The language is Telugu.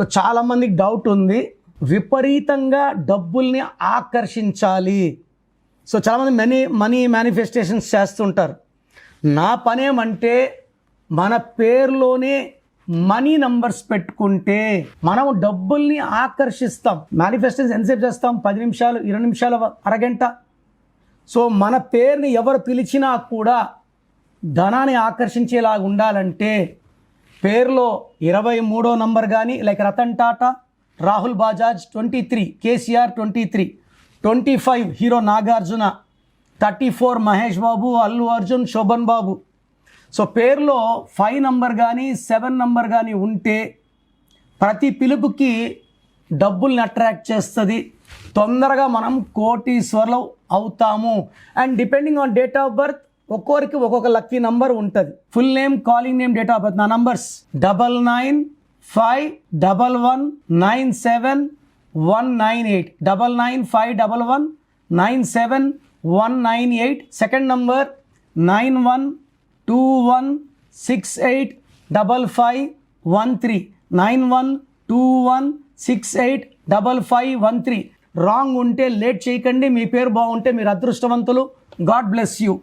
సో చాలామందికి డౌట్ ఉంది, విపరీతంగా డబ్బుల్ని ఆకర్షించాలి. సో చాలామంది మనీ మేనిఫెస్టేషన్స్ చేస్తుంటారు. నా పనేమంటే మన పేరులోనే మనీ నంబర్స్ పెట్టుకుంటే మనం డబ్బుల్ని ఆకర్షిస్తాం. మేనిఫెస్టేషన్ ఎంతసేపు చేస్తాం? 10 నిమిషాలు, 20 నిమిషాలు, అరగంట. సో మన పేరుని ఎవరు పిలిచినా కూడా ధనాన్ని ఆకర్షించేలాగా ఉండాలంటే పేరులో 23వ నంబర్ కానీ, లైక్ రతన్ టాటా, రాహుల్ బజాజ్ 23, కేసీఆర్ 23, 25 హీరో నాగార్జున, 34 మహేష్ బాబు, అల్లు అర్జున్, శోభన్ బాబు. సో పేరులో 5 నంబర్ కానీ 7 నంబర్ కానీ ఉంటే ప్రతి పిలుపుకి డబ్బుల్ని అట్రాక్ట్ చేస్తుంది. తొందరగా మనం కోటీశ్వర్లు అవుతాము. And depending on date of birth ఒక్కొక్కరికి ఒక్కొక్క లక్కీ నంబర్ ఉంటుంది. Full name, calling name, date of birth. నా నంబర్స్ 9951197198, 9951197198. Second number 9121685513, 9121685513. రాంగ్ ఉంటే లేట్ చేయకండి. మీ పేరు బాగుంటే మీరు అదృష్టవంతులు. God bless you.